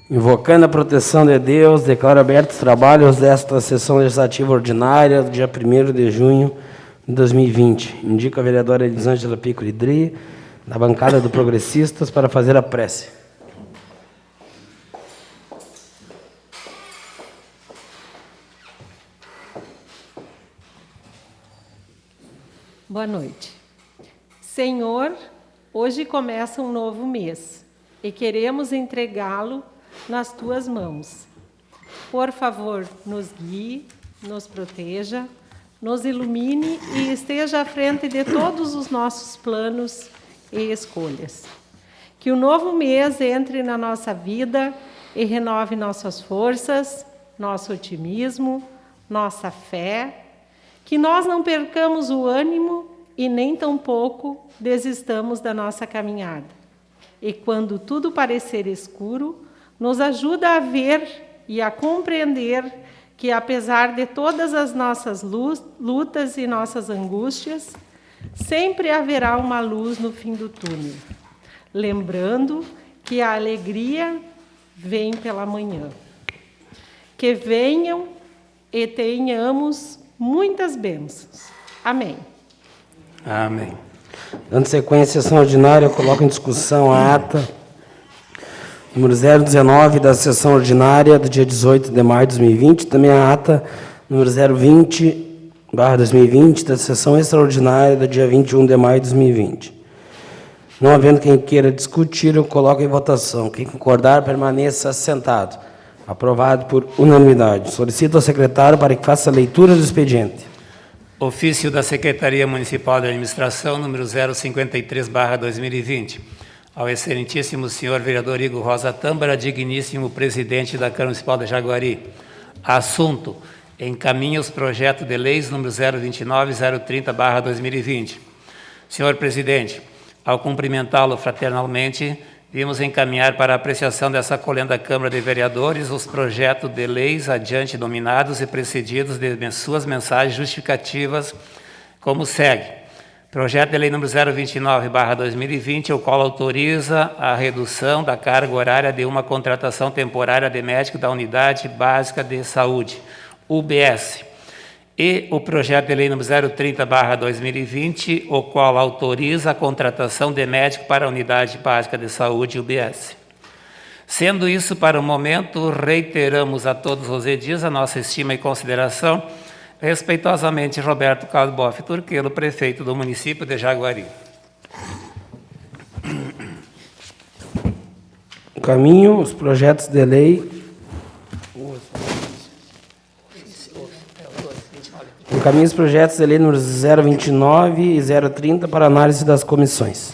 Invocando a proteção de Deus, declaro abertos os trabalhos desta sessão legislativa ordinária do dia 1º de junho de 2020. Indico a vereadora Elisângela Piccoli Dri, da bancada do Progressistas, para fazer a prece. Boa noite. Senhor, hoje começa um novo mês e queremos entregá-lo nas tuas mãos. Por favor, nos guie, nos proteja, nos ilumine e esteja à frente de todos os nossos planos e escolhas. Que o novo mês entre na nossa vida e renove nossas forças, nosso otimismo, nossa fé, que nós não percamos o ânimo e nem tampouco desistamos da nossa caminhada. E quando tudo parecer escuro, nos ajuda a ver e a compreender que, apesar de todas as nossas lutas e nossas angústias, sempre haverá uma luz no fim do túnel. Lembrando que a alegria vem pela manhã. Que venham e tenhamos muitas bênçãos. Amém. Amém. Dando sequência à sessão ordinária, eu coloco em discussão a ata número 019 da sessão ordinária do dia 18 de maio de 2020, também a ata número 020/2020 da sessão extraordinária do dia 21 de maio de 2020. Não havendo quem queira discutir, eu coloco em votação. Quem concordar, permaneça sentado. Aprovado por unanimidade. Solicito ao secretário para que faça a leitura do expediente. Ofício da Secretaria Municipal de Administração, número 053/2020. Ao excelentíssimo senhor vereador Igor Rosa Tâmbara, digníssimo presidente da Câmara Municipal de Jaguari. Assunto: encaminha os projetos de leis número 029 e 030/2020. Senhor presidente, ao cumprimentá-lo fraternalmente, vimos encaminhar para a apreciação dessa colenda Câmara de Vereadores os projetos de leis adiante nominados e precedidos de suas mensagens justificativas, como segue. Projeto de lei número 029/2020, o qual autoriza a redução da carga horária de uma contratação temporária de médico da Unidade Básica de Saúde, UBS. E o projeto de lei número 030/2020, o qual autoriza a contratação de médico para a Unidade Básica de Saúde, UBS. Sendo isso, para o momento, reiteramos a todos os edis a nossa estima e consideração. Respeitosamente, Roberto Carlos Boff Turquelo, prefeito do município de Jaguari. Encaminho os projetos de lei. Encaminho os projetos de lei números 029 e 030 para análise das comissões.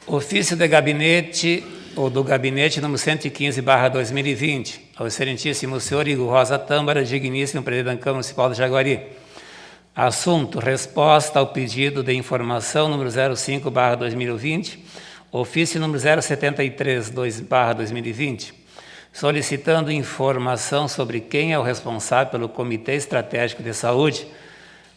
Ofício de gabinete, ou do gabinete número 115/2020, ao excelentíssimo senhor Igor Rosa Tâmbara, digníssimo presidente da Câmara Municipal de Jaguari. Assunto: resposta ao pedido de informação número 05/2020, ofício número 073/2020, solicitando informação sobre quem é o responsável pelo Comitê Estratégico de Saúde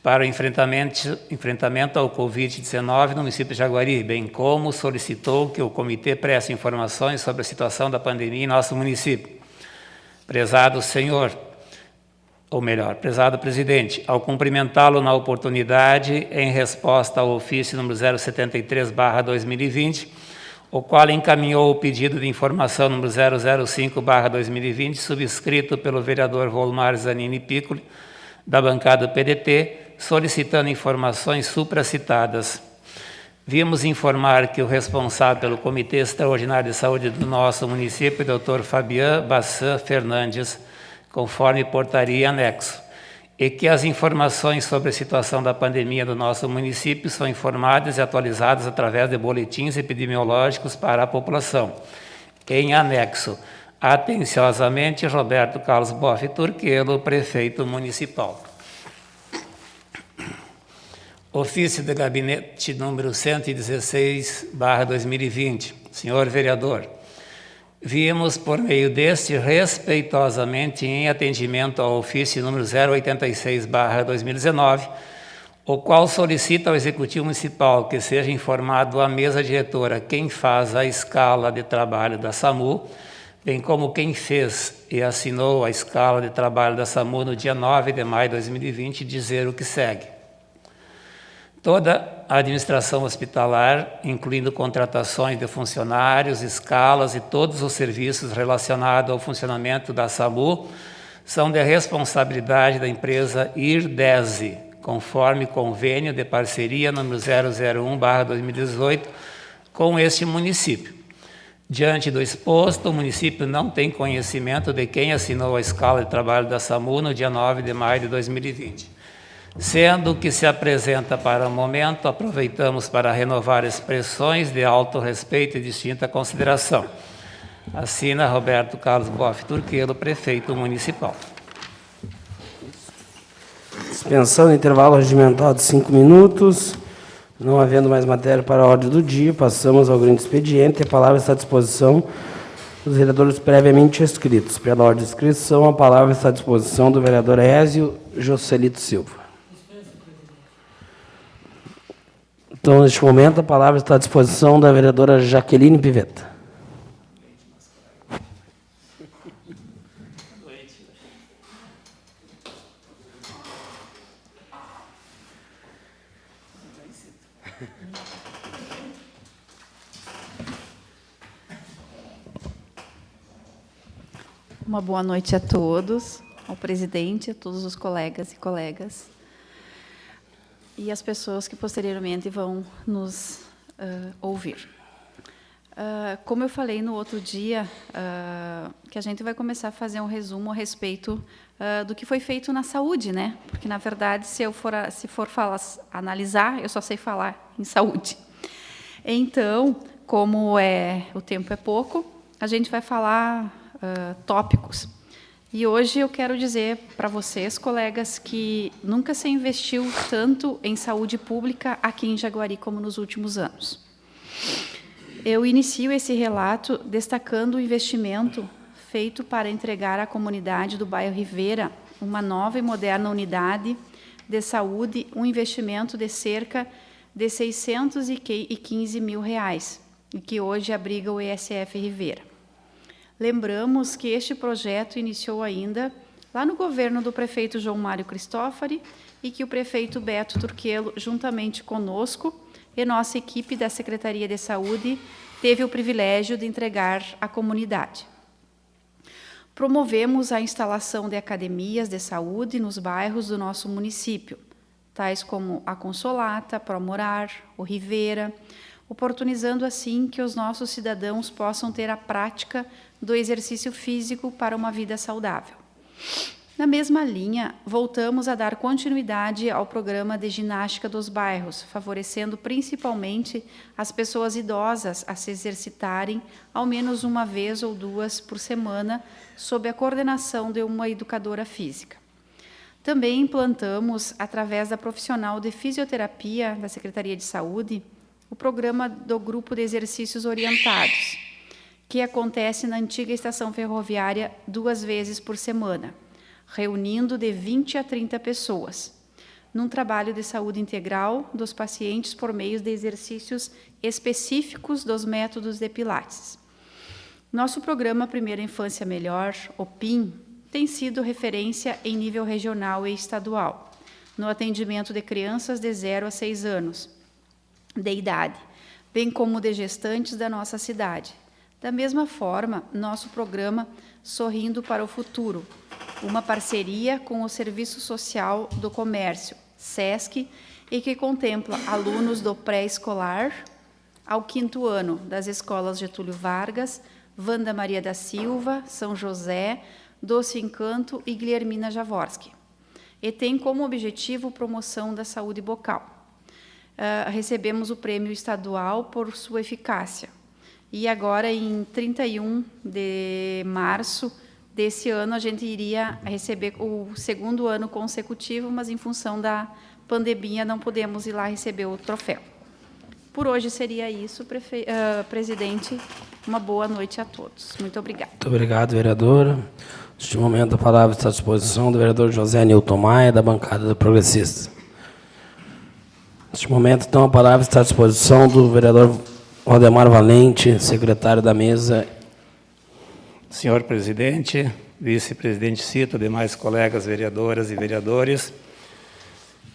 para o enfrentamento ao Covid-19 no município de Jaguari, bem como solicitou que o comitê preste informações sobre a situação da pandemia em nosso município. Prezado senhor, ou melhor, prezado presidente, ao cumprimentá-lo na oportunidade, em resposta ao ofício número 073/2020, o qual encaminhou o pedido de informação número 005/2020, subscrito pelo vereador Volmar Zanini Piccoli, da bancada do PDT, solicitando informações supracitadas. Vimos informar que o responsável pelo Comitê Extraordinário de Saúde do nosso município, Dr. Fabian Bassan Fernandes, conforme portaria anexo, e que as informações sobre a situação da pandemia do nosso município são informadas e atualizadas através de boletins epidemiológicos para a população. Em anexo, atenciosamente, Roberto Carlos Boff Turquelo, prefeito municipal. Ofício de gabinete número 116/2020. Senhor vereador, vimos por meio deste, respeitosamente, em atendimento ao ofício número 086/2019, o qual solicita ao Executivo Municipal que seja informado à mesa diretora quem faz a escala de trabalho da SAMU, bem como quem fez e assinou a escala de trabalho da SAMU no dia 9 de maio de 2020, dizer o que segue. Toda a administração hospitalar, incluindo contratações de funcionários, escalas e todos os serviços relacionados ao funcionamento da SAMU, são de responsabilidade da empresa IRDESE, conforme convênio de parceria número 001/2018 com este município. Diante do exposto, o município não tem conhecimento de quem assinou a escala de trabalho da SAMU no dia 9 de maio de 2020. Sendo que se apresenta para o momento, aproveitamos para renovar expressões de alto respeito e distinta consideração. Assina Roberto Carlos Boff Turquelo, prefeito municipal. Dispensando intervalo regimental de 5 minutos, não havendo mais matéria para a ordem do dia, passamos ao grande expediente. A palavra está à disposição dos vereadores previamente inscritos. Pela ordem de inscrição, a palavra está à disposição do vereador Ézio Joselito Silva. Então, neste momento, a palavra está à disposição da vereadora Jaqueline Pivetta. Uma boa noite a todos, ao presidente, a todos os colegas e colegas, e as pessoas que posteriormente vão nos ouvir. Como eu falei no outro dia, que a gente vai começar a fazer um resumo a respeito do que foi feito na saúde, né? Porque, na verdade, se for analisar, eu só sei falar em saúde. Então, como o tempo é pouco, a gente vai falar tópicos. E hoje eu quero dizer para vocês, colegas, que nunca se investiu tanto em saúde pública aqui em Jaguari como nos últimos anos. Eu inicio esse relato destacando o investimento feito para entregar à comunidade do bairro Rivera uma nova e moderna unidade de saúde, um investimento de cerca de R$ 615 mil, e que hoje abriga o ESF Rivera. Lembramos que este projeto iniciou ainda lá no governo do prefeito João Mário Cristófari e que o prefeito Beto Turquelo, juntamente conosco e nossa equipe da Secretaria de Saúde, teve o privilégio de entregar à comunidade. Promovemos a instalação de academias de saúde nos bairros do nosso município, tais como a Consolata, Promorar, o Rivera, oportunizando assim que os nossos cidadãos possam ter a prática do exercício físico para uma vida saudável. Na mesma linha, voltamos a dar continuidade ao programa de ginástica dos bairros, favorecendo principalmente as pessoas idosas a se exercitarem ao menos uma vez ou duas por semana, sob a coordenação de uma educadora física. Também implantamos, através da profissional de fisioterapia da Secretaria de Saúde, o programa do Grupo de Exercícios Orientados, que acontece na antiga estação ferroviária 2 vezes por semana, reunindo de 20 a 30 pessoas, num trabalho de saúde integral dos pacientes por meio de exercícios específicos dos métodos de Pilates. Nosso programa Primeira Infância Melhor, o PIM, tem sido referência em nível regional e estadual, no atendimento de crianças de 0 a 6 anos de idade, bem como de gestantes da nossa cidade. Da mesma forma, nosso programa Sorrindo para o Futuro, uma parceria com o Serviço Social do Comércio, SESC, e que contempla alunos do pré-escolar ao 5º ano das escolas Getúlio Vargas, Wanda Maria da Silva, São José, Doce Encanto e Guilhermina Jaworski. E tem como objetivo promoção da saúde bucal. Recebemos o prêmio estadual por sua eficácia. E agora, em 31 de março desse ano, a gente iria receber o 2º ano consecutivo, mas em função da pandemia não podemos ir lá receber o troféu. Por hoje seria isso, presidente. Uma boa noite a todos. Muito obrigada. Muito obrigado, vereadora. Neste momento, a palavra está à disposição do vereador José Nilton Maia, da bancada do Progressista. Neste momento, então, a palavra está à disposição do vereador Valdemar Valente, secretário da mesa. Senhor presidente, vice-presidente Cito, demais colegas vereadoras e vereadores,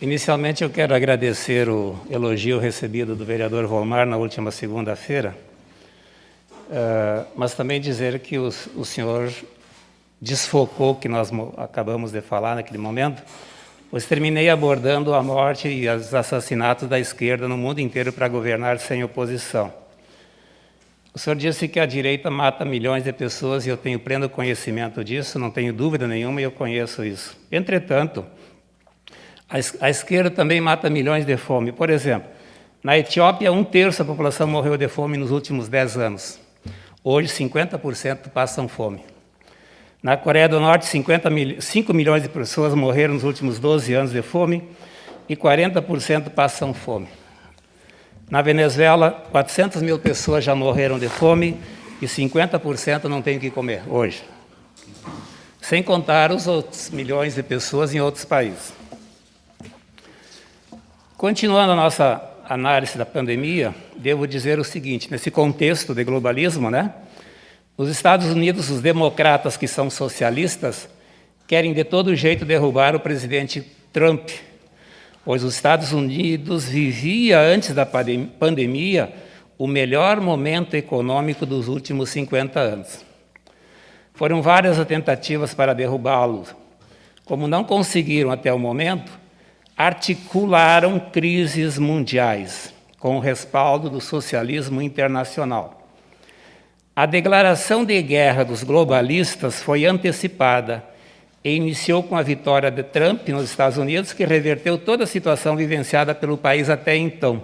inicialmente eu quero agradecer o elogio recebido do vereador Volmar na última segunda-feira, mas também dizer que o senhor desfocou o que nós acabamos de falar naquele momento, pois terminei abordando a morte e os assassinatos da esquerda no mundo inteiro para governar sem oposição. O senhor disse que a direita mata milhões de pessoas e eu tenho pleno conhecimento disso, não tenho dúvida nenhuma e eu conheço isso. Entretanto, a esquerda também mata milhões de fome. Por exemplo, na Etiópia, 1/3 da população morreu de fome nos últimos 10 anos. Hoje, 50% passam fome. Na Coreia do Norte, 5 milhões de pessoas morreram nos últimos 12 anos de fome e 40% passam fome. Na Venezuela, 400 mil pessoas já morreram de fome e 50% não têm o que comer hoje. Sem contar os outros milhões de pessoas em outros países. Continuando a nossa análise da pandemia, devo dizer o seguinte, nesse contexto de globalismo, nos Estados Unidos, os democratas, que são socialistas, querem de todo jeito derrubar o presidente Trump, pois os Estados Unidos vivia, antes da pandemia, o melhor momento econômico dos últimos 50 anos. Foram várias as tentativas para derrubá-lo. Como não conseguiram até o momento, articularam crises mundiais, com o respaldo do socialismo internacional. A declaração de guerra dos globalistas foi antecipada e iniciou com a vitória de Trump nos Estados Unidos, que reverteu toda a situação vivenciada pelo país até então.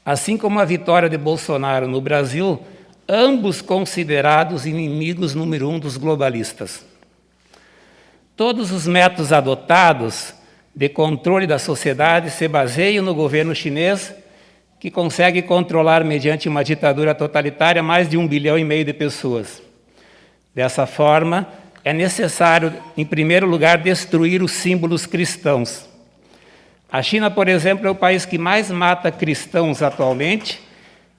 Assim como a vitória de Bolsonaro no Brasil, ambos considerados inimigos número 1 dos globalistas. Todos os métodos adotados de controle da sociedade se baseiam no governo chinês, que consegue controlar, mediante uma ditadura totalitária, mais de 1,5 bilhão de pessoas. Dessa forma, é necessário, em primeiro lugar, destruir os símbolos cristãos. A China, por exemplo, é o país que mais mata cristãos atualmente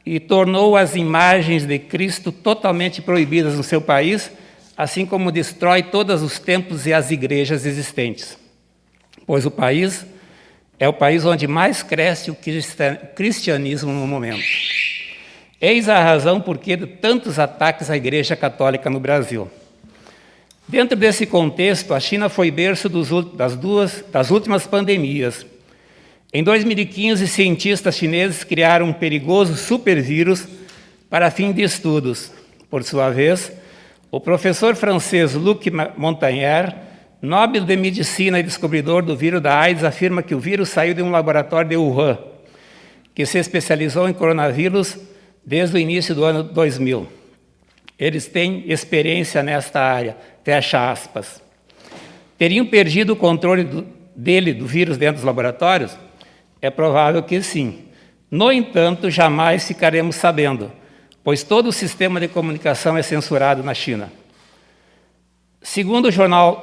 e tornou as imagens de Cristo totalmente proibidas no seu país, assim como destrói todos os templos e as igrejas existentes. Pois o país é o país onde mais cresce o cristianismo no momento. Eis a razão por que de tantos ataques à Igreja Católica no Brasil. Dentro desse contexto, a China foi berço das últimas pandemias. Em 2015, cientistas chineses criaram um perigoso supervírus para fim de estudos. Por sua vez, o professor francês Luc Montagnier, Nobel de Medicina e descobridor do vírus da AIDS, afirma que o vírus saiu de um laboratório de Wuhan, que se especializou em coronavírus desde o início do ano 2000. Eles têm experiência nesta área, fecha aspas. Teriam perdido o controle do vírus dentro dos laboratórios? É provável que sim. No entanto, jamais ficaremos sabendo, pois todo o sistema de comunicação é censurado na China. Segundo o jornal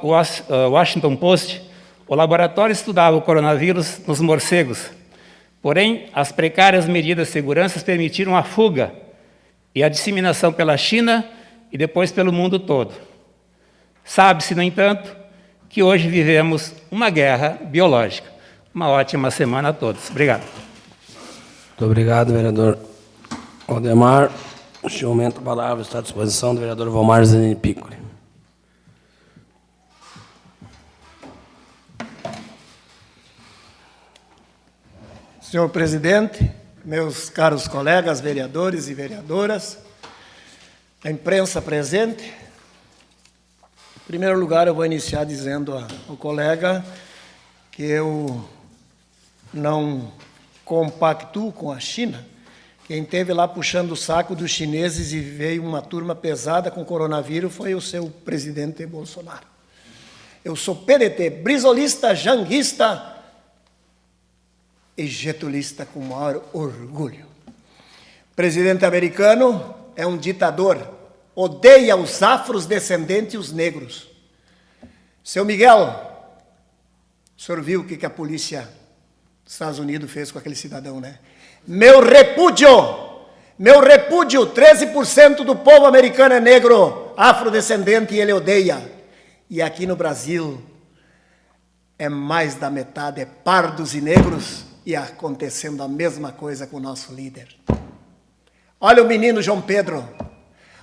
Washington Post, o laboratório estudava o coronavírus nos morcegos. Porém, as precárias medidas de segurança permitiram a fuga e a disseminação pela China e depois pelo mundo todo. Sabe-se, no entanto, que hoje vivemos uma guerra biológica. Uma ótima semana a todos. Obrigado. Muito obrigado, vereador Valdemar. Neste momento, a palavra está à disposição do vereador Volmar Zanini Piccoli. Senhor presidente, meus caros colegas vereadores e vereadoras, a imprensa presente, em primeiro lugar eu vou iniciar dizendo ao colega que eu não compactuo com a China. Quem esteve lá puxando o saco dos chineses e veio uma turma pesada com coronavírus foi o seu presidente Bolsonaro. Eu sou PDT, brisolista, janguista e getulista com o maior orgulho. O presidente americano é um ditador, odeia os afrodescendentes e os negros. Seu Miguel, o senhor viu o que a polícia os Estados Unidos fez com aquele cidadão, né? Meu repúdio, 13% do povo americano é negro, afrodescendente, e ele odeia. E aqui no Brasil, é mais da metade, é pardos e negros, e acontecendo a mesma coisa com o nosso líder. Olha o menino João Pedro,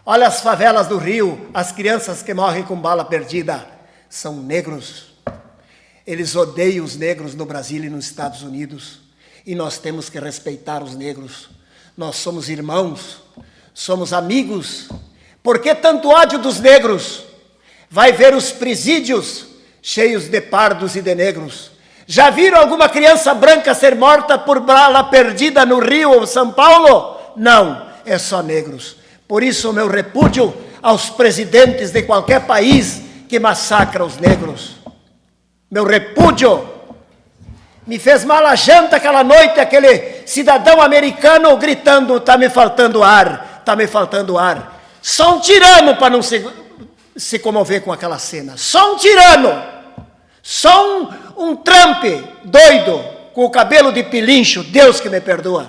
olha as favelas do Rio, as crianças que morrem com bala perdida, são negros. Eles odeiam os negros no Brasil e nos Estados Unidos, e nós temos que respeitar os negros. Nós somos irmãos, somos amigos. Por que tanto ódio dos negros? Vai ver os presídios cheios de pardos e de negros. Já viram alguma criança branca ser morta por bala perdida no Rio ou São Paulo? Não, é só negros. Por isso o meu repúdio aos presidentes de qualquer país que massacra os negros. Meu repúdio. Me fez mal a janta aquela noite, aquele cidadão americano gritando, está me faltando ar, está me faltando ar. Só um tirano para não se comover com aquela cena. Só um tirano. Só um Trump doido, com o cabelo de pilincho, Deus que me perdoa.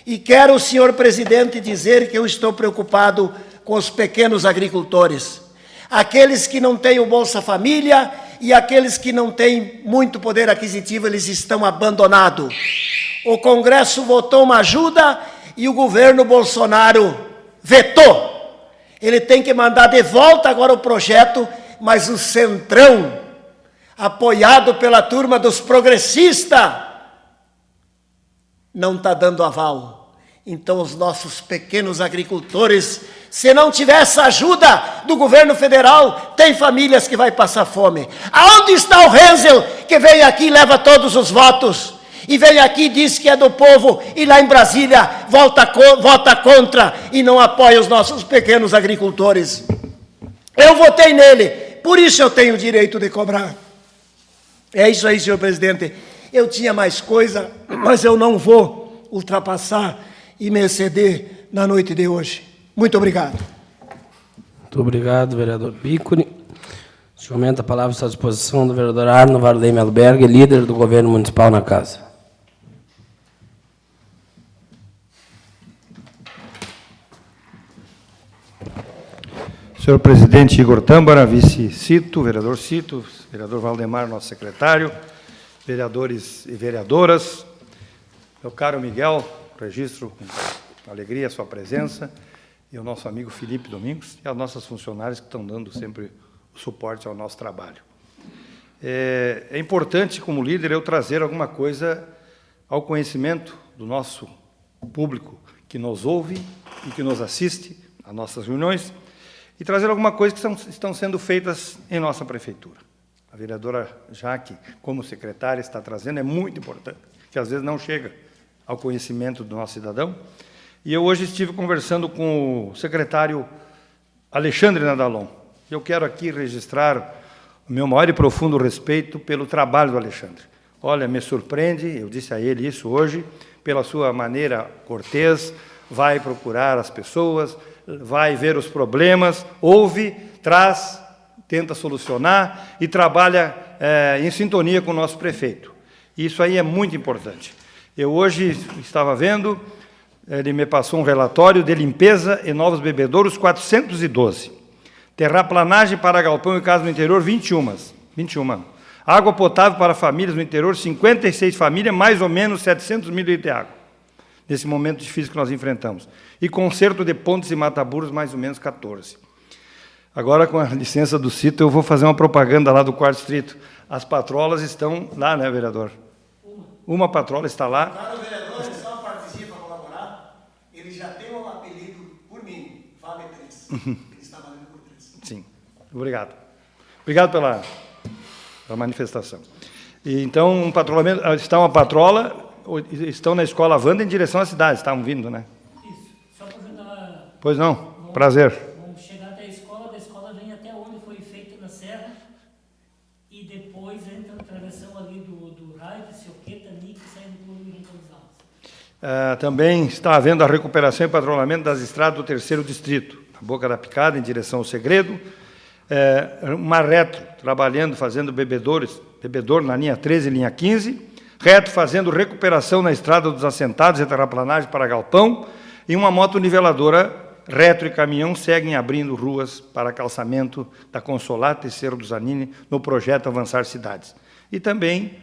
E quero, senhor presidente, dizer que eu estou preocupado com os pequenos agricultores. Aqueles que não têm o Bolsa Família e aqueles que não têm muito poder aquisitivo, eles estão abandonados. O Congresso votou uma ajuda e o governo Bolsonaro vetou. Ele tem que mandar de volta agora o projeto, mas o Centrão, apoiado pela turma dos progressistas, não está dando aval. Então os nossos pequenos agricultores, se não tiver essa ajuda do governo federal, tem famílias que vai passar fome. Aonde está o Hensel, que vem aqui e leva todos os votos? E vem aqui e diz que é do povo, e lá em Brasília vota contra e não apoia os nossos pequenos agricultores. Eu votei nele, por isso eu tenho o direito de cobrar. É isso aí, senhor presidente. Eu tinha mais coisa, mas eu não vou ultrapassar e me exceder na noite de hoje. Muito obrigado. Muito obrigado, vereador Piccoli. Neste momento, a palavra está à disposição do vereador Arno Vardem Melberg, líder do governo municipal na casa. Senhor presidente Igor Tâmbara, vice Cito, vereador Valdemar, nosso secretário, vereadores e vereadoras, meu caro Miguel, registro com alegria a sua presença, e o nosso amigo Felipe Domingos, e as nossas funcionárias que estão dando sempre o suporte ao nosso trabalho. É importante, como líder, eu trazer alguma coisa ao conhecimento do nosso público que nos ouve e que nos assiste às nossas reuniões, e trazer alguma coisa que estão sendo feitas em nossa prefeitura. A vereadora Jaque, como secretária, está trazendo, é muito importante, que às vezes não chega ao conhecimento do nosso cidadão. E eu hoje estive conversando com o secretário Alexandre Nadalon. Eu quero aqui registrar o meu maior e profundo respeito pelo trabalho do Alexandre. Olha, me surpreende, eu disse a ele isso hoje, pela sua maneira cortês, vai procurar as pessoas, vai ver os problemas, ouve, traz, tenta solucionar e trabalha em sintonia com o nosso prefeito. Isso aí é muito importante. Eu hoje estava vendo, ele me passou um relatório de limpeza e novos bebedouros, 412. Terraplanagem para galpão e casa no interior, 21. Água potável para famílias no interior, 56 famílias, mais ou menos 700 mil litros de água, nesse momento difícil que nós enfrentamos. E conserto de pontes e mataburos, mais ou menos 14. Agora, com a licença do Cito, eu vou fazer uma propaganda lá do 4º Distrito. As patrolas estão lá, né, vereador? Uma patrola está lá. Para o vereador, ele só participa para colaborar, ele já tem um apelido por mim, Fábio 3. Ele está valendo por 3. Sim, obrigado. Obrigado pela manifestação. E, então, um patrulhamento, está uma patrola, estão na escola Wanda em direção à cidade, estavam vindo, né? Isso, só para ajudar. Pois não, prazer. Vamos chegar até a escola, da escola vem até onde foi feita na serra, e depois entra a travessão ali do raio, de Sioqueta, Nique, saindo do Rio dos Altos. Também está havendo a recuperação e patrulhamento das estradas do 3º Distrito, a Boca da Picada, em direção ao Segredo, uma retro, trabalhando, fazendo bebedor na linha 13 e linha 15, reto fazendo recuperação na estrada dos assentados e terraplanagem para galpão, e uma moto niveladora reto e caminhão seguem abrindo ruas para calçamento da Consolata e Cerro do Zanini no projeto Avançar Cidades. E também,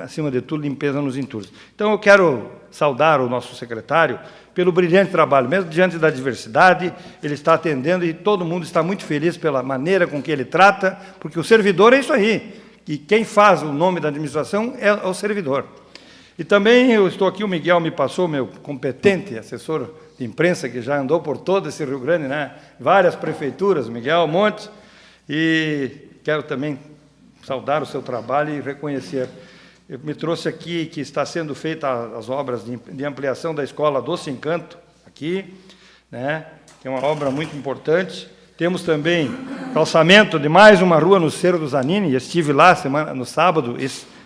acima de tudo, limpeza nos entulhos. Então, eu quero saudar o nosso secretário pelo brilhante trabalho. Mesmo diante da diversidade, ele está atendendo e todo mundo está muito feliz pela maneira com que ele trata, porque o servidor é isso aí. E quem faz o nome da administração é o servidor. E também eu estou aqui, o Miguel me passou, meu competente assessor de imprensa, que já andou por todo esse Rio Grande, né? Várias prefeituras, Miguel Monte, e quero também saudar o seu trabalho e reconhecer. Eu me trouxe aqui que está sendo feita as obras de ampliação da Escola Doce Encanto, aqui, né? Que é uma obra muito importante. Temos também calçamento de mais uma rua no Cerro do Zanini, estive lá no sábado,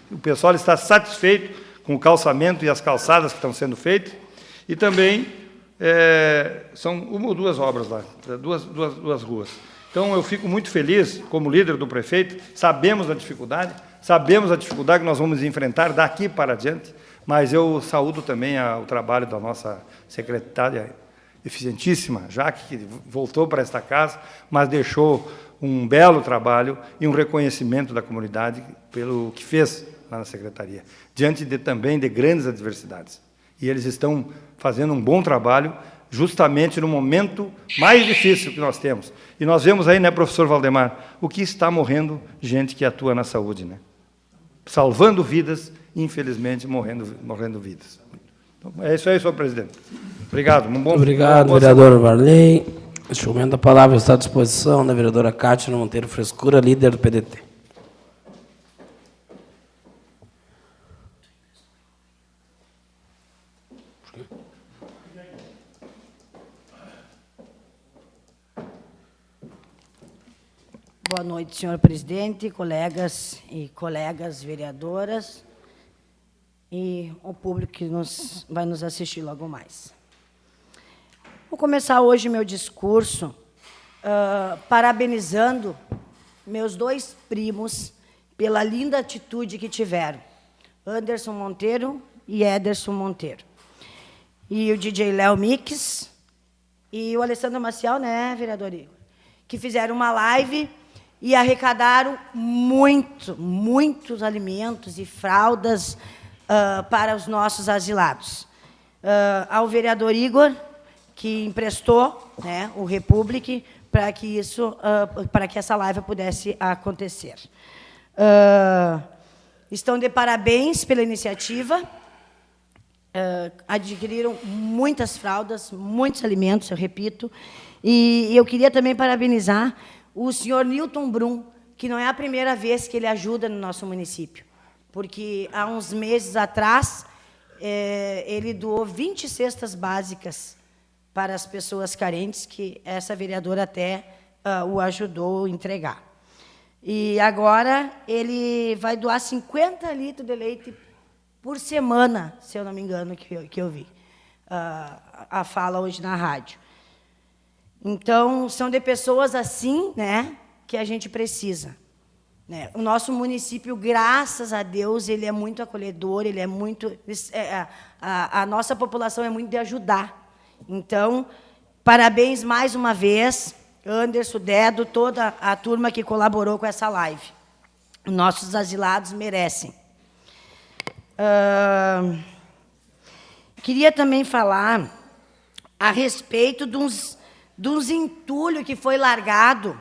o pessoal está satisfeito com o calçamento e as calçadas que estão sendo feitas, e também são uma ou duas obras lá, duas ruas. Então, eu fico muito feliz, como líder do prefeito, sabemos a dificuldade que nós vamos enfrentar daqui para adiante, mas eu saúdo também o trabalho da nossa secretária eficientíssima, Jaque, que voltou para esta casa, mas deixou um belo trabalho e um reconhecimento da comunidade pelo que fez lá na secretaria, diante também de grandes adversidades. E eles estão fazendo um bom trabalho, justamente no momento mais difícil que nós temos. E nós vemos aí, né, professor Valdemar, o que está morrendo gente que atua na saúde, né? Salvando vidas, infelizmente, morrendo vidas. Então, é isso aí, senhor presidente. Obrigado. Obrigado, vereador Varley. Neste momento, a palavra está à disposição da vereadora Cátia Monteiro Frescura, líder do PDT. Boa noite, senhor presidente, colegas e colegas vereadoras e o público que vai nos assistir logo mais. Vou começar hoje meu discurso parabenizando meus dois primos pela linda atitude que tiveram, Anderson Monteiro e Ederson Monteiro. E o DJ Léo Mix e o Alessandro Maciel, né, vereador Igor, que fizeram uma live e arrecadaram muitos alimentos e fraldas para os nossos asilados. Ao vereador Igor, que emprestou, né, o Republic para que essa live pudesse acontecer. Estão de parabéns pela iniciativa. Adquiriram muitas fraldas, muitos alimentos, eu repito. E eu queria também parabenizar o senhor Newton Brum, que não é a primeira vez que ele ajuda no nosso município, porque há uns meses atrás ele doou 20 cestas básicas para as pessoas carentes, que essa vereadora até o ajudou a entregar. E agora ele vai doar 50 litros de leite por semana, se eu não me engano, que eu vi a fala hoje na rádio. Então, são de pessoas assim, né, que a gente precisa. Né? O nosso município, graças a Deus, ele é muito acolhedor, ele é muito... a nossa população é muito de ajudar. Então, parabéns mais uma vez, Anderson, Dedo, toda a turma que colaborou com essa live. Nossos asilados merecem. Queria também falar a respeito dos entulhos que foi largado,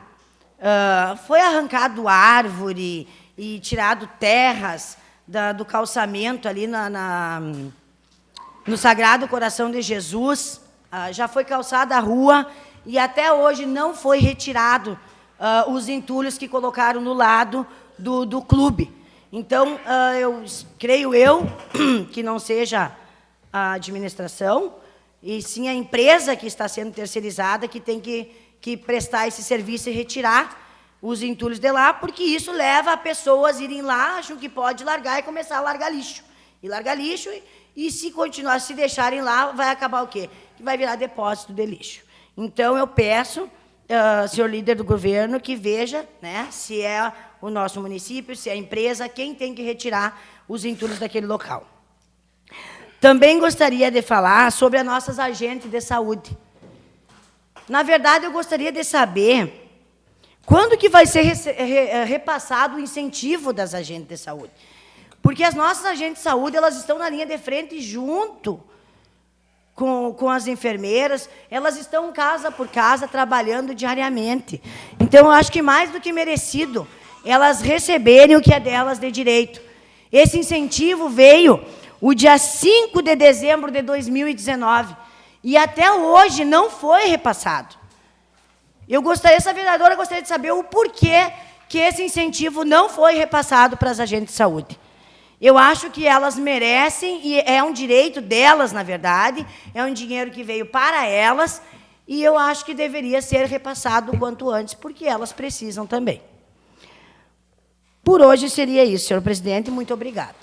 foi arrancado árvore e tirado terras do calçamento ali no Sagrado Coração de Jesus, já foi calçada a rua e até hoje não foi retirado os entulhos que colocaram no lado do clube. Então, creio eu que não seja a administração, e sim a empresa que está sendo terceirizada, que tem que prestar esse serviço e retirar os entulhos de lá, porque isso leva a pessoas a irem lá, acham que pode largar e começar a largar lixo. E largar lixo, e se continuar, se deixarem lá, vai acabar o quê? Que vai virar depósito de lixo. Então, eu peço, senhor líder do governo, que veja, né, se é o nosso município, se é a empresa, quem tem que retirar os entulhos daquele local. Também gostaria de falar sobre as nossas agentes de saúde. Na verdade, eu gostaria de saber quando que vai ser repassado o incentivo das agentes de saúde. Porque as nossas agentes de saúde, elas estão na linha de frente junto com as enfermeiras, elas estão casa por casa, trabalhando diariamente. Então, eu acho que mais do que merecido elas receberem o que é delas de direito. Esse incentivo veio o dia 5 de dezembro de 2019, e até hoje não foi repassado. Essa vereadora gostaria de saber o porquê que esse incentivo não foi repassado para as agentes de saúde. Eu acho que elas merecem, e é um direito delas, na verdade, é um dinheiro que veio para elas, e eu acho que deveria ser repassado o quanto antes, porque elas precisam também. Por hoje seria isso, senhor presidente, muito obrigada.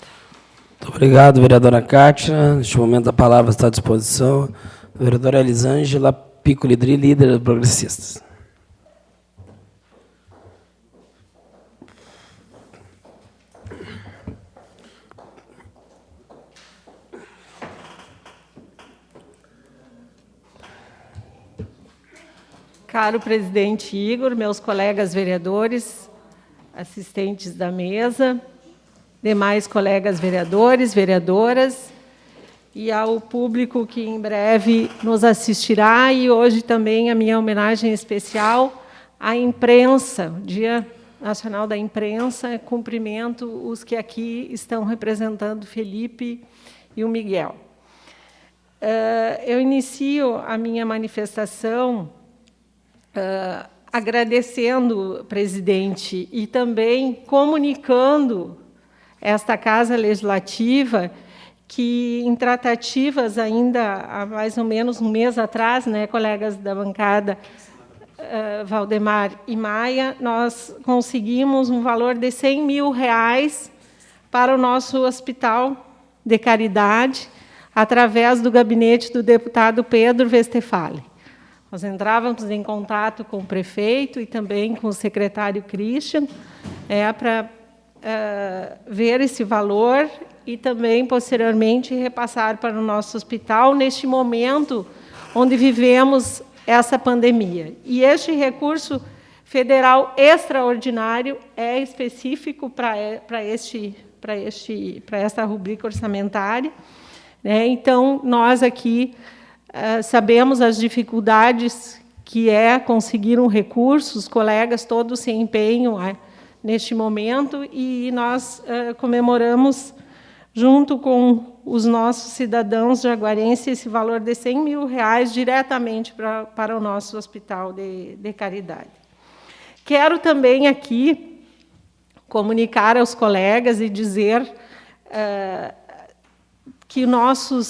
Muito obrigado, vereadora Kátia. Neste momento, a palavra está à disposição. Vereadora Elisângela Piccoli-Dri, líder dos progressistas. Caro presidente Igor, meus colegas vereadores, assistentes da mesa, demais colegas vereadores, vereadoras, e ao público que em breve nos assistirá, e hoje também a minha homenagem especial à imprensa, Dia Nacional da Imprensa, cumprimento os que aqui estão representando Felipe e o Miguel. Eu inicio a minha manifestação agradecendo, presidente, e também comunicando esta Casa Legislativa que, em tratativas ainda há mais ou menos um mês atrás, né, colegas da bancada, Valdemar e Maia, nós conseguimos um valor de R$100 mil para o nosso hospital de caridade, através do gabinete do deputado Pedro Westphalen. Nós entrávamos em contato com o prefeito e também com o secretário Christian, para ver esse valor e também, posteriormente, repassar para o nosso hospital, neste momento onde vivemos essa pandemia. E este recurso federal extraordinário é específico para esta rubrica orçamentária, né? Então, nós aqui sabemos as dificuldades que é conseguir um recurso, os colegas todos se empenham neste momento, e nós comemoramos, junto com os nossos cidadãos jaguarenses, esse valor de R$100 mil diretamente para o nosso hospital de caridade. Quero também aqui comunicar aos colegas e dizer que o nosso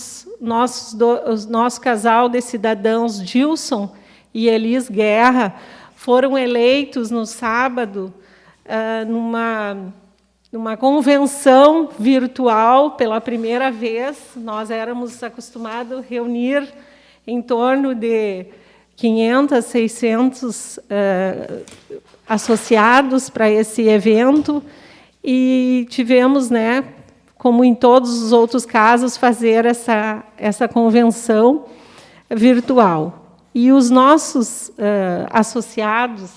casal de cidadãos, Gilson e Elis Guerra, foram eleitos no sábado numa convenção virtual pela primeira vez. Nós éramos acostumados a reunir em torno de 500, 600 associados para esse evento, e tivemos, né, como em todos os outros casos, fazer essa convenção virtual. E os nossos associados,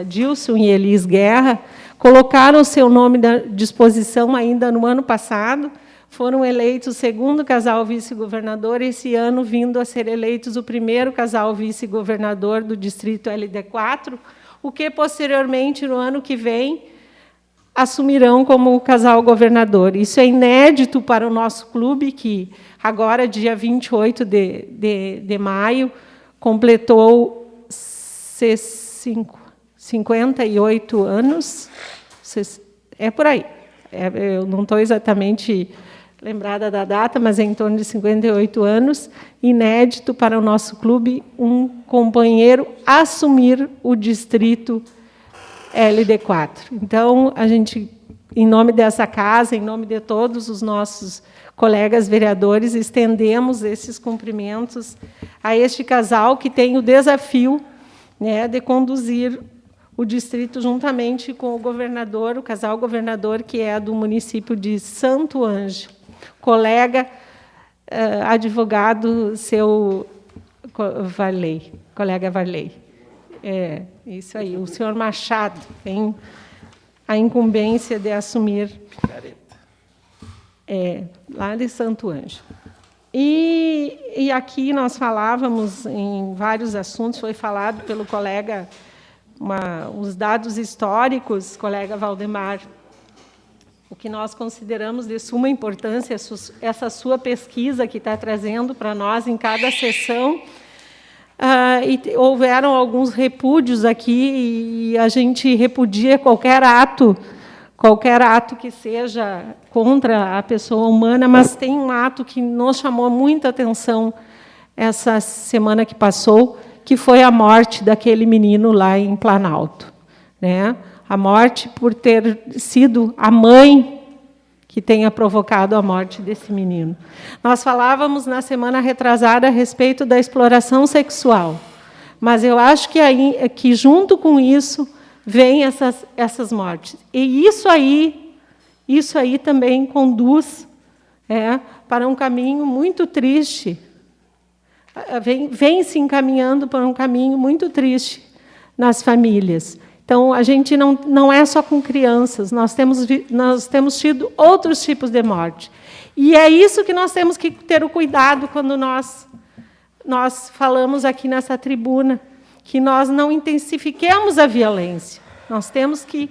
Gilson e Elis Guerra, colocaram o seu nome à disposição ainda no ano passado, foram eleitos o segundo casal vice-governador, esse ano vindo a ser eleitos o primeiro casal vice-governador do distrito LD4, o que, posteriormente, no ano que vem, assumirão como casal governador. Isso é inédito para o nosso clube, que agora, dia 28 de maio, completou 58 anos. É por aí. Eu não estou exatamente lembrada da data, mas é em torno de 58 anos. Inédito para o nosso clube um companheiro assumir o distrito LD4. Então, a gente, em nome dessa casa, em nome de todos os nossos colegas vereadores, estendemos esses cumprimentos a este casal que tem o desafio, né, de conduzir o distrito, juntamente com o governador, o casal governador, que é do município de Santo Ângelo. Colega advogado, seu Varley, colega Varley. É, isso aí. O senhor Machado tem a incumbência de assumir lá de Santo Ângelo. E aqui nós falávamos em vários assuntos, foi falado pelo colega os dados históricos, colega Valdemar, o que nós consideramos de suma importância, essa sua pesquisa que está trazendo para nós em cada sessão. E houveram alguns repúdios aqui, e a gente repudia qualquer ato que seja contra a pessoa humana, mas tem um ato que nos chamou muita atenção essa semana que passou, que foi a morte daquele menino lá em Planalto, né? A morte por ter sido a mãe que tenha provocado a morte desse menino. Nós falávamos na semana retrasada a respeito da exploração sexual, mas eu acho que junto com isso vêm essas mortes. E isso aí também conduz para um caminho muito triste, vem se encaminhando para um caminho muito triste nas famílias. Então, a gente não é só com crianças, nós temos tido outros tipos de morte. E é isso que nós temos que ter o cuidado quando nós falamos aqui nessa tribuna, que nós não intensifiquemos a violência. Nós temos que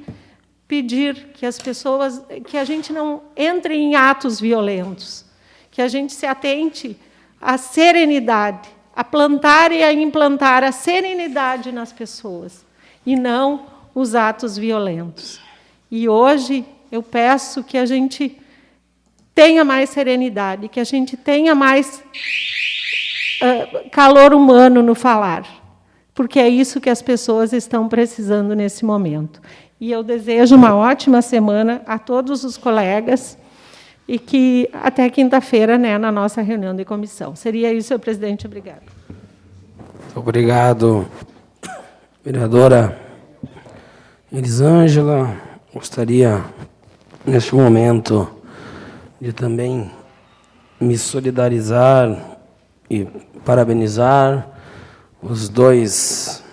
pedir que que a gente não entre em atos violentos, que a gente se atente à serenidade, a plantar e a implantar a serenidade nas pessoas, e não os atos violentos. E hoje eu peço que a gente tenha mais serenidade, que a gente tenha mais calor humano no falar, porque é isso que as pessoas estão precisando nesse momento. E eu desejo uma ótima semana a todos os colegas, e que até quinta-feira, né, na nossa reunião de comissão. Seria isso, senhor presidente. Obrigado. Obrigado, vereadora Elisângela. Gostaria, neste momento, de também me solidarizar e parabenizar as duas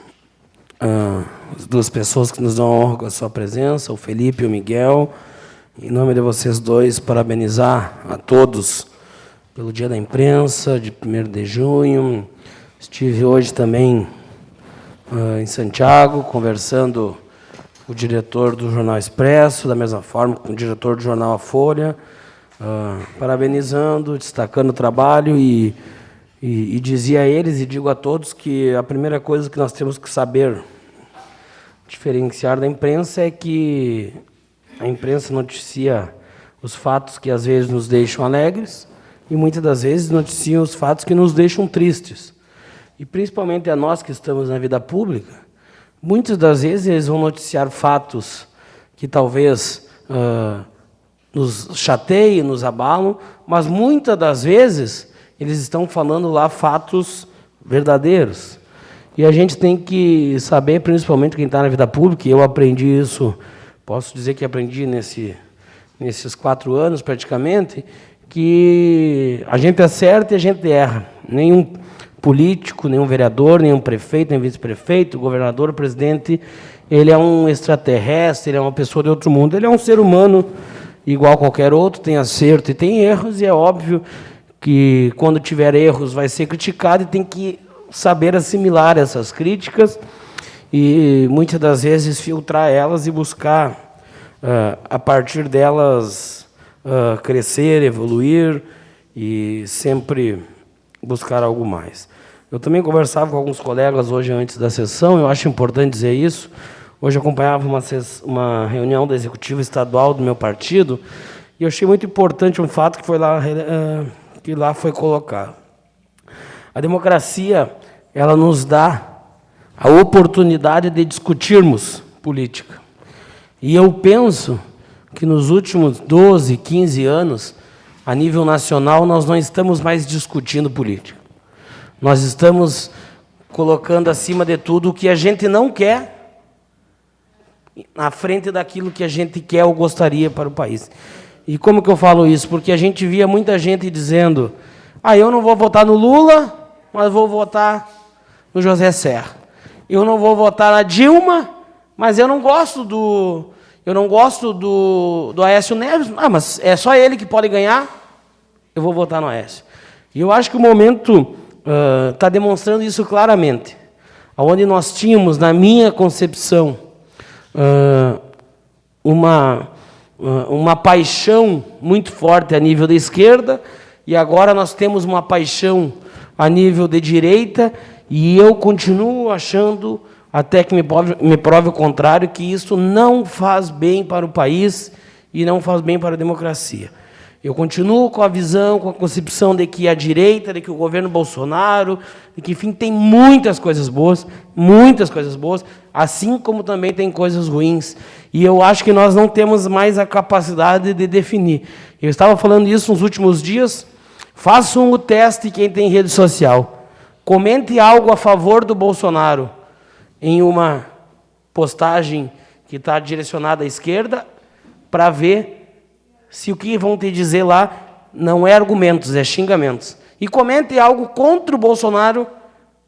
pessoas que nos dão a honra com a sua presença, o Felipe e o Miguel. Em nome de vocês dois, parabenizar a todos pelo Dia da Imprensa, de 1º de junho. Estive hoje também em Santiago, conversando com o diretor do Jornal Expresso, da mesma forma com o diretor do Jornal A Folha, parabenizando, destacando o trabalho, e dizia a eles, e digo a todos, que a primeira coisa que nós temos que saber diferenciar da imprensa é que a imprensa noticia os fatos que às vezes nos deixam alegres e muitas das vezes noticiam os fatos que nos deixam tristes. E principalmente a nós que estamos na vida pública, muitas das vezes eles vão noticiar fatos que talvez nos chateiem, nos abalam, mas muitas das vezes eles estão falando lá fatos verdadeiros. E a gente tem que saber, principalmente quem está na vida pública, e eu aprendi isso, posso dizer que aprendi nesses 4 anos praticamente, que a gente acerta e a gente erra. Nenhum político, nenhum vereador, nenhum prefeito, nem vice-prefeito, governador, presidente, ele é um extraterrestre, ele é uma pessoa de outro mundo, ele é um ser humano igual a qualquer outro, tem acerto e tem erros, e é óbvio que quando tiver erros vai ser criticado e tem que saber assimilar essas críticas e muitas das vezes filtrar elas e buscar, a partir delas, crescer, evoluir e sempre buscar algo mais. Eu também conversava com alguns colegas hoje antes da sessão, eu acho importante dizer isso. Hoje eu acompanhava uma reunião do Executivo Estadual do meu partido e eu achei muito importante um fato que lá foi colocado. A democracia, ela nos dá a oportunidade de discutirmos política. E eu penso que nos últimos 12, 15 anos, a nível nacional, nós não estamos mais discutindo política. Nós estamos colocando acima de tudo o que a gente não quer na frente daquilo que a gente quer ou gostaria para o país. E como que eu falo isso? Porque a gente via muita gente dizendo: eu não vou votar no Lula, mas vou votar no José Serra. Eu não vou votar na Dilma, mas eu não gosto do Aécio Neves. Mas é só ele que pode ganhar, eu vou votar no Aécio. E eu acho que o momento está demonstrando isso claramente. Onde nós tínhamos, na minha concepção, uma paixão muito forte a nível da esquerda, e agora nós temos uma paixão a nível de direita, e eu continuo achando, até que me prove o contrário, que isso não faz bem para o país e não faz bem para a democracia. Eu continuo com a visão, com a concepção de que a direita, de que o governo Bolsonaro, de que, enfim, tem muitas coisas boas, assim como também tem coisas ruins. E eu acho que nós não temos mais a capacidade de definir. Eu estava falando isso nos últimos dias. Façam o teste, quem tem rede social. Comente algo a favor do Bolsonaro em uma postagem que está direcionada à esquerda, para ver se o que vão te dizer lá não é argumentos, é xingamentos. E comente algo contra o Bolsonaro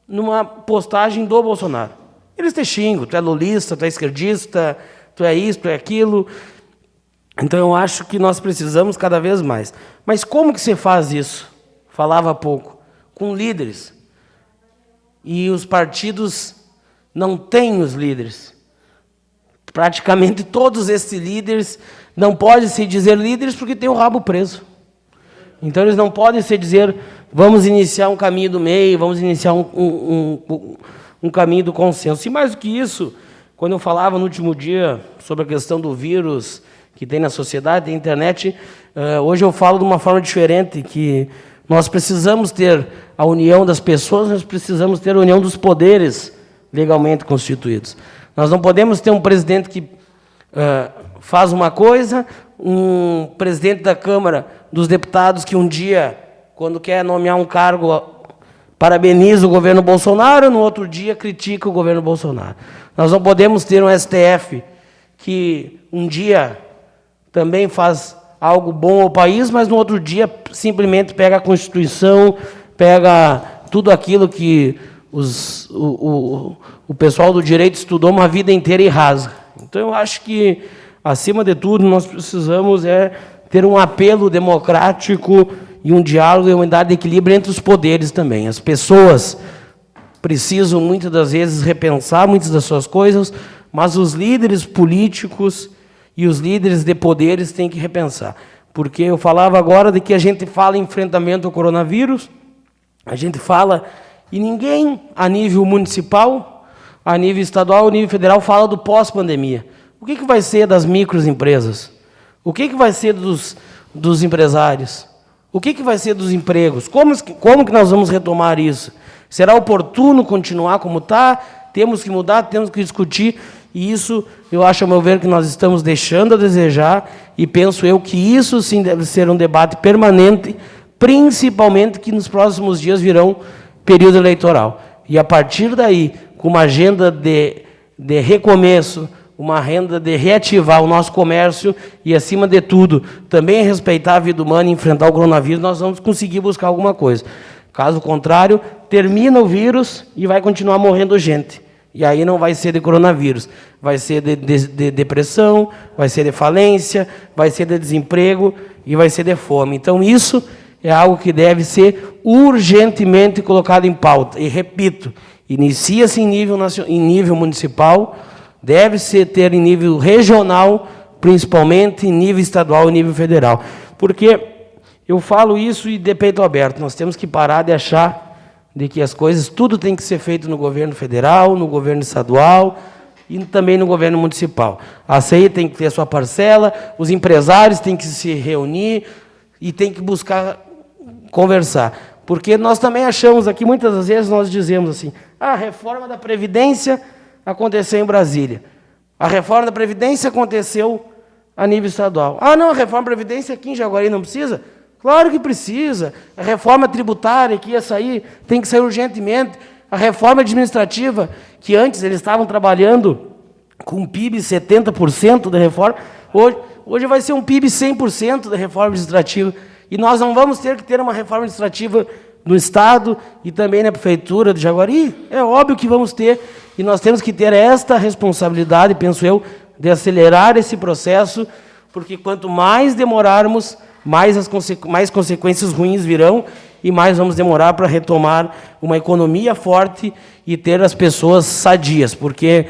numa postagem do Bolsonaro. Eles te xingam: tu é lulista, tu é esquerdista, tu é isso, tu é aquilo. Então, eu acho que nós precisamos cada vez mais. Mas como que se faz isso? Falava há pouco. Com líderes. E os partidos não têm os líderes. Praticamente todos esses líderes não podem se dizer líderes porque têm o rabo preso. Então, eles não podem se dizer: vamos iniciar um caminho do meio, vamos iniciar um caminho do consenso. E mais do que isso, quando eu falava no último dia sobre a questão do vírus que tem na sociedade, na internet, hoje eu falo de uma forma diferente, que nós precisamos ter a união das pessoas, nós precisamos ter a união dos poderes legalmente constituídos. Nós não podemos ter um presidente que faz uma coisa, um presidente da Câmara dos Deputados que um dia, quando quer nomear um cargo, parabeniza o governo Bolsonaro, no outro dia critica o governo Bolsonaro. Nós não podemos ter um STF que um dia também faz algo bom ao país, mas no outro dia simplesmente pega a Constituição, pega tudo aquilo que o pessoal do direito estudou uma vida inteira e rasga. Então, eu acho que, acima de tudo, nós precisamos ter um apelo democrático e um diálogo e uma unidade de equilíbrio entre os poderes também. As pessoas precisam, muitas das vezes, repensar muitas das suas coisas, mas os líderes políticos e os líderes de poderes têm que repensar. Porque eu falava agora de que a gente fala em enfrentamento ao coronavírus, a gente fala, e ninguém, a nível municipal, a nível estadual, a nível federal, fala do pós-pandemia. O que vai ser das microempresas? O que vai ser dos empresários? O que vai ser dos empregos? Como que nós vamos retomar isso? Será oportuno continuar como está? Temos que mudar, temos que discutir, e isso, eu acho, a meu ver, que nós estamos deixando a desejar, e penso eu que isso sim deve ser um debate permanente, principalmente que nos próximos dias virão período eleitoral. E a partir daí, com uma agenda de recomeço, uma agenda de reativar o nosso comércio e, acima de tudo, também respeitar a vida humana e enfrentar o coronavírus, nós vamos conseguir buscar alguma coisa. Caso contrário, termina o vírus e vai continuar morrendo gente. E aí não vai ser de coronavírus, vai ser de depressão, vai ser de falência, vai ser de desemprego e vai ser de fome. Então, isso é algo que deve ser urgentemente colocado em pauta. E, repito, inicia-se em nível municipal, deve-se ter em nível regional, principalmente em nível estadual e nível federal. Porque eu falo isso e de peito aberto, nós temos que parar de achar de que as coisas, tudo tem que ser feito no governo federal, no governo estadual e também no governo municipal. A CEI tem que ter a sua parcela, os empresários têm que se reunir e têm que buscar conversar. Porque nós também achamos aqui, muitas das vezes nós dizemos assim: a reforma da Previdência aconteceu em Brasília. A reforma da Previdência aconteceu a nível estadual. Ah, não, a reforma da Previdência aqui em Jaguari não precisa? Claro que precisa. A reforma tributária que ia sair, tem que sair urgentemente. A reforma administrativa, que antes eles estavam trabalhando com um PIB 70% da reforma, hoje vai ser um PIB 100% da reforma administrativa. E nós não vamos ter que ter uma reforma administrativa no Estado e também na Prefeitura de Jaguari. É óbvio que vamos ter, e nós temos que ter esta responsabilidade, penso eu, de acelerar esse processo, porque quanto mais demorarmos, mais consequências ruins virão e mais vamos demorar para retomar uma economia forte e ter as pessoas sadias, porque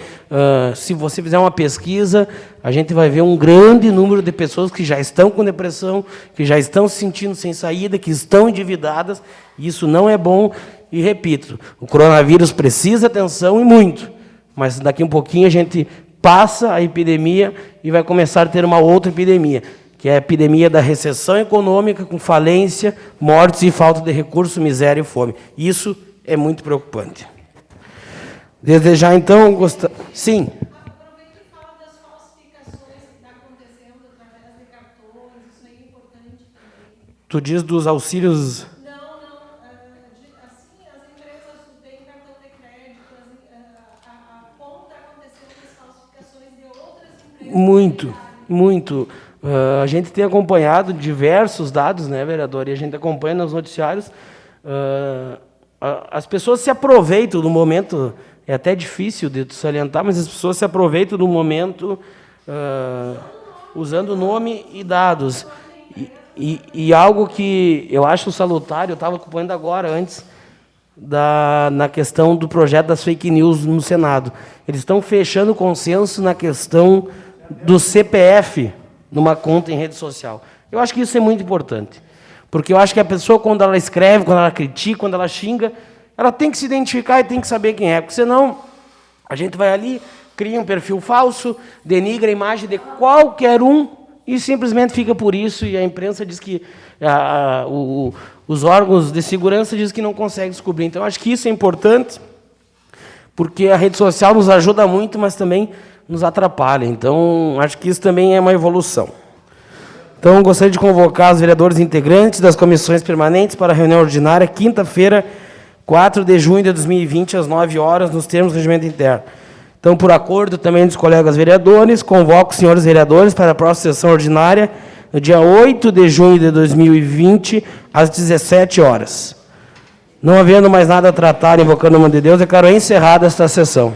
se você fizer uma pesquisa, a gente vai ver um grande número de pessoas que já estão com depressão, que já estão se sentindo sem saída, que estão endividadas, e isso não é bom. E repito, o coronavírus precisa atenção e muito, mas daqui um pouquinho a gente passa a epidemia e vai começar a ter uma outra epidemia, que é a epidemia da recessão econômica, com falência, mortes e falta de recursos, miséria e fome. Isso é muito preocupante. Desde já, então, sim. Aproveita e fala das falsificações que estão acontecendo através de cartões, isso aí é importante também. Tu diz dos auxílios... Assim, as empresas têm cartão de crédito, como está acontecendo as falsificações de outras empresas? Muito. A gente tem acompanhado diversos dados, né, vereador, e a gente acompanha nos noticiários. As pessoas se aproveitam do momento, é até difícil de salientar, mas as pessoas se aproveitam do momento usando nome e dados. E algo que eu acho salutar, eu estava acompanhando agora, antes, na questão do projeto das fake news no Senado. Eles estão fechando consenso na questão do CPF numa conta em rede social. Eu acho que isso é muito importante, porque eu acho que a pessoa, quando ela escreve, quando ela critica, quando ela xinga, ela tem que se identificar e tem que saber quem é, porque senão a gente vai ali, cria um perfil falso, denigra a imagem de qualquer um e simplesmente fica por isso, e a imprensa diz que os órgãos de segurança dizem que não conseguem descobrir. Então, acho que isso é importante, porque a rede social nos ajuda muito, mas também nos atrapalha. Então, acho que isso também é uma evolução. Então, gostaria de convocar os vereadores integrantes das comissões permanentes para a reunião ordinária, quinta-feira, 4 de junho de 2020, às 9 horas, nos termos do regimento interno. Então, por acordo também dos colegas vereadores, convoco os senhores vereadores para a próxima sessão ordinária, no dia 8 de junho de 2020, às 17 horas. Não havendo mais nada a tratar, invocando o nome de Deus, declaro encerrada esta sessão.